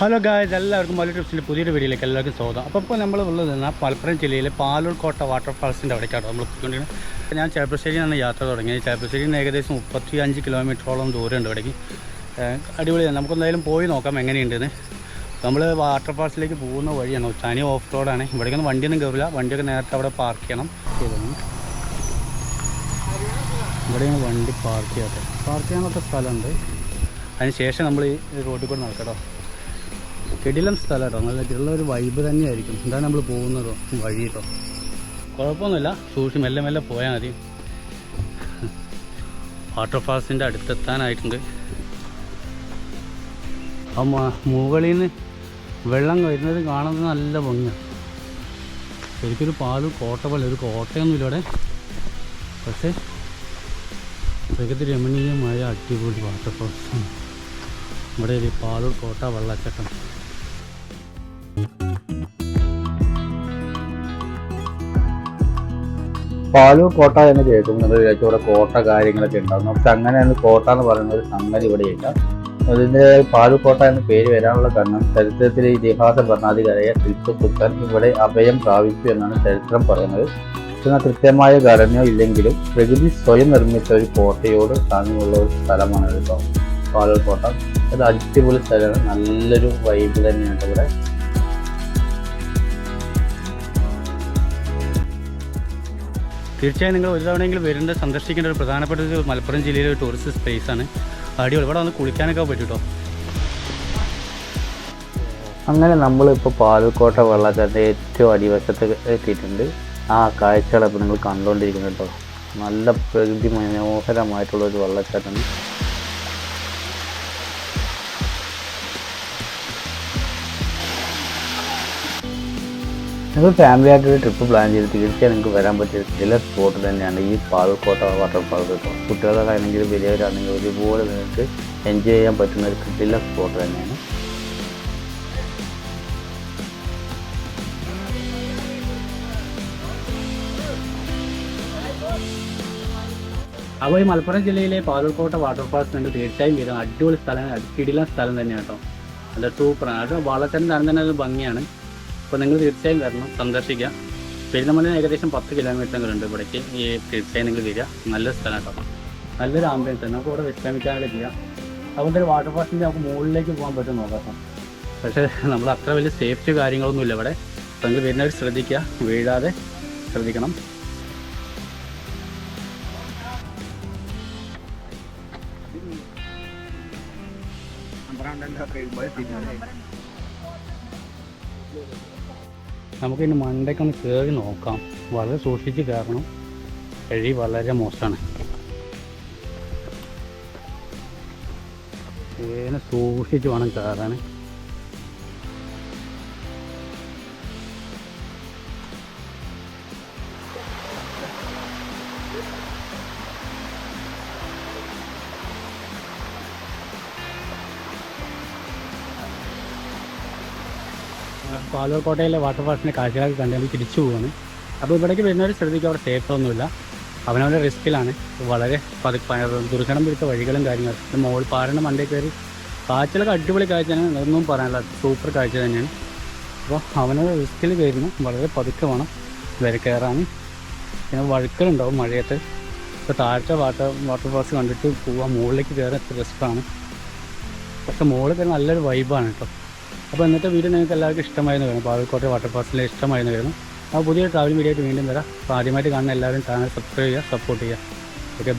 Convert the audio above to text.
Hello guys, എല്ലാവർക്കും മലു ട്രിപ്സിൻ്റെ പുതിയൊരു വീഡിയോയിലേക്ക് എല്ലാവർക്കും സ്വാഗതം. അപ്പോൾ നമ്മൾ ഉള്ളത് മലപ്പുറം ജില്ലയിലെ പാലൂർ കോട്ട വാട്ടർഫാൾസിൻ്റെ അവിടേക്കാണ് നമ്മൾ പോയിക്കൊണ്ടിരിക്കുന്നത്. ഞാൻ ചേർപ്പശ്ശേരിയിൽ നിന്ന് യാത്ര തുടങ്ങിയത്. ചേർപ്പശ്ശേരിയിൽ നിന്ന് ഏകദേശം 35 കിലോമീറ്ററോളം ദൂരമുണ്ട് ഇവിടേക്ക്. അടിപൊളിയാണ്. നമുക്കെന്തായാലും പോയി നോക്കാം എങ്ങനെയുണ്ടെന്ന്. നമ്മൾ വാട്ടർഫാൾസിലേക്ക് പോകുന്ന വഴിയാണ്. തനി ഓഫ് റോഡാണ്. ഇവിടേക്കൊന്നും വണ്ടിയൊന്നും കയറില്ല. വണ്ടിയൊക്കെ നേരത്തെ അവിടെ പാർക്ക് ചെയ്യണം. ഇവിടെയാണ് വണ്ടി പാർക്ക് ചെയ്യാനൊക്കെ സ്ഥലമുണ്ട്. അതിന് ശേഷം നമ്മൾ ഈ റോഡിൽ കൂടെ നടക്കട്ടോ. കിടിലം സ്ഥലം കേട്ടോ. നല്ല ഒരു വൈബ് തന്നെയായിരിക്കും. ഇതാണ് നമ്മൾ പോകുന്നതോ വഴി കേട്ടോ. കുഴപ്പമൊന്നുമില്ല, സൂക്ഷിച്ച് മെല്ലെ മെല്ലെ പോയാൽ മതി. വാട്ടർഫാൾസിൻ്റെ അടുത്തെത്താനായിട്ടുണ്ട്. ആ മുകളിൽ നിന്ന് വെള്ളം വരുന്നത് കാണുന്നത് നല്ല ഭംഗിയാണ്. ശരിക്കൊരു പാലൂർ കോട്ട പോലെ, ഒരു കോട്ടയൊന്നുമില്ല ഇവിടെ. പക്ഷേ പ്രകൃതി രമണീയമായ അടിപൊളി വാട്ടർഫാൾസ്. ഇവിടെ ഒരു പാലൂർ കോട്ട വെള്ളച്ചാട്ടം. പാലൂർ കോട്ട എന്ന് കേൾക്കുന്നത് ഇവിടെ കോട്ട കാര്യങ്ങളൊക്കെ ഉണ്ടാകും. പക്ഷെ അങ്ങനെയാണ് കോട്ട എന്ന് പറയുന്ന ഒരു സംഗതി ഇവിടെയില്ല. അതിൻ്റെ പാലൂർ കോട്ട എന്ന് പേര് വരാനുള്ള കാരണം ചരിത്രത്തിലെ ഇതിഹാസ ഭരണാധികാരിയായ ടിപ്പു സുൽത്താൻ ഇവിടെ അഭയം പ്രാപിച്ചു എന്നാണ് ചരിത്രം പറയുന്നത്. എന്നാൽ കൃത്യമായ ഘടനയോ ഇല്ലെങ്കിലും പ്രകൃതി സ്വയം നിർമ്മിച്ച ഒരു കോട്ടയോട് സാമ്യമുള്ള ഒരു സ്ഥലമാണ് കേട്ടോ പാലൂർ കോട്ട. അത് അടിപൊളി സ്ഥലമാണ്. നല്ലൊരു വൈബ് തന്നെയാണ് ഇവിടെ. തീർച്ചയായും നിങ്ങൾ ഒരു തവണയെങ്കിലും വരുന്നത് സന്ദർശിക്കേണ്ട ഒരു പ്രധാനപ്പെട്ട ഒരു മലപ്പുറം ജില്ലയിലെ ഒരു ടൂറിസ്റ്റ് സ്പേസാണ്. അടിപൊളി. ഇവിടെ വന്ന് കുളിക്കാനൊക്കെ പറ്റും കേട്ടോ. അങ്ങനെ നമ്മളിപ്പോൾ പാലൂർ കോട്ട വെള്ളച്ചാട്ടത്തിൻ്റെ ഏറ്റവും അടിവശത്ത് എത്തിയിട്ടുണ്ട്. ആ കാഴ്ചകളൊക്കെ നിങ്ങൾ കണ്ടുകൊണ്ടിരിക്കുന്നത് കേട്ടോ. നല്ല പ്രകൃതി മനോഹരമായിട്ടുള്ളൊരു വെള്ളച്ചാട്ടം. നിങ്ങൾ ഫാമിലി ആയിട്ടൊരു ട്രിപ്പ് പ്ലാൻ ചെയ്ത് തീർച്ചയായും നിങ്ങൾക്ക് വരാൻ പറ്റിയ ചില സ്പോട്ട് തന്നെയാണ് ഈ പാലൂർ കോട്ട വാട്ടർഫാൾസ് കേട്ടോ. കുട്ടികളാണെങ്കിലും വലിയവരാണെങ്കിലും ഒരുപോലെ നിങ്ങൾക്ക് എൻജോയ് ചെയ്യാൻ പറ്റുന്ന ഒരു ചില സ്പോട്ട് തന്നെയാണ്. അപ്പോൾ ഈ മലപ്പുറം ജില്ലയിലെ പാലൂർ കോട്ട വാട്ടർഫാൾസ് നിങ്ങൾക്ക് തീർച്ചയായും വരും. അടിപൊളി സ്ഥലം, കിടിലൻ സ്ഥലം തന്നെയാണ് കേട്ടോ. നല്ല സൂപ്പറാണ്. അത് വെള്ളച്ചാട്ടം കാണാൻ തന്നെ ഒരു ഭംഗിയാണ്. അപ്പോൾ നിങ്ങൾ തീർച്ചയായും വരണം, സന്ദർശിക്കുക. പെരുന്തമണ്ണയിൽ ഏകദേശം 10 കിലോമീറ്റർ ഉണ്ട് ഇവിടേക്ക്. ഈ തീർച്ചയായും നിങ്ങൾ വരിക. നല്ലൊരു സ്ഥലം കേട്ടോ. നല്ലൊരു ആംബിയൻസ്. നമുക്ക് ഇവിടെ വിശ്രമിക്കാനൊക്കെ ചെയ്യാം. അതുകൊണ്ട് ഒരു വാട്ടർഫാൾസിൻ്റെ നമുക്ക് മുകളിലേക്ക് പോകാൻ പറ്റും നോക്കാം. പക്ഷേ നമ്മൾ അത്ര വലിയ സേഫ്റ്റി കാര്യങ്ങളൊന്നുമില്ല ഇവിടെ. അപ്പോൾ നിങ്ങൾ വരുന്നവർ ശ്രദ്ധിക്കുക, വീഴാതെ ശ്രദ്ധിക്കണം. നമുക്കിനി മണ്ടയ്ക്കൊന്ന് കയറി നോക്കാം. വളരെ സൂക്ഷിച്ച് കയറണം. വഴി വളരെ മോശമാണ്. ഏനെ സൂക്ഷിച്ച് വേണം കയറാൻ. പാലൂർ കോട്ടയിലെ വാട്ടർഫാൾസിൻ്റെ കാഴ്ചകളൊക്കെ കണ്ടാൽ തിരിച്ചു പോവാണ്. അപ്പോൾ ഇവിടേക്ക് വരുന്നവർ ശ്രദ്ധിക്കുക, അവിടെ സേഫൊന്നുമില്ല. അവനവൻ്റെ റിസ്ക്കിലാണ്. വളരെ ദുർഘടം പിടിച്ച വഴികളും കാര്യങ്ങളും. മുകളിൽ പാറയുടെ മണ്ടയിൽ കയറി കാഴ്ചകളൊക്കെ അടിപൊളി കാഴ്ചയാണ്. അതൊന്നും പറയാനില്ല, സൂപ്പർ കാഴ്ച തന്നെയാണ്. അപ്പോൾ അവനവൻ്റെ റിസ്ക്കിൽ കയറുന്നു. വളരെ പതുക്കെ വേണം വരെ കയറാൻ. പിന്നെ വഴുക്കലുണ്ടാവും മഴയത്ത്. ഇപ്പോൾ താഴത്തെ വാട്ടർഫാൾസ് കണ്ടിട്ട് പോവാൻ മുകളിലേക്ക് കയറാൻ റിസ്ക്കാണ്. പക്ഷേ മുകളിൽ കയറി നല്ലൊരു വൈബാണ് കേട്ടോ. അപ്പോൾ ഇന്നത്തെ വീഡിയോ നിങ്ങൾക്ക് എല്ലാവർക്കും ഇഷ്ടമായിരുന്നു വരുന്നു. പാലൂർ കോട്ട വാട്ടർഫാൾസിലെ ഇഷ്ടമായിരുന്നു വരുന്നു. അപ്പോൾ പുതിയൊരു ട്രാവൽ വീഡിയോ ആയിട്ട് വീണ്ടും വരാം. അപ്പോൾ ആദ്യമായിട്ട് കാണുന്ന എല്ലാവരും ചാനൽ സബ്സ്ക്രൈബ് ചെയ്യുക, സപ്പോർട്ട് ചെയ്യുക. ഓക്കെ.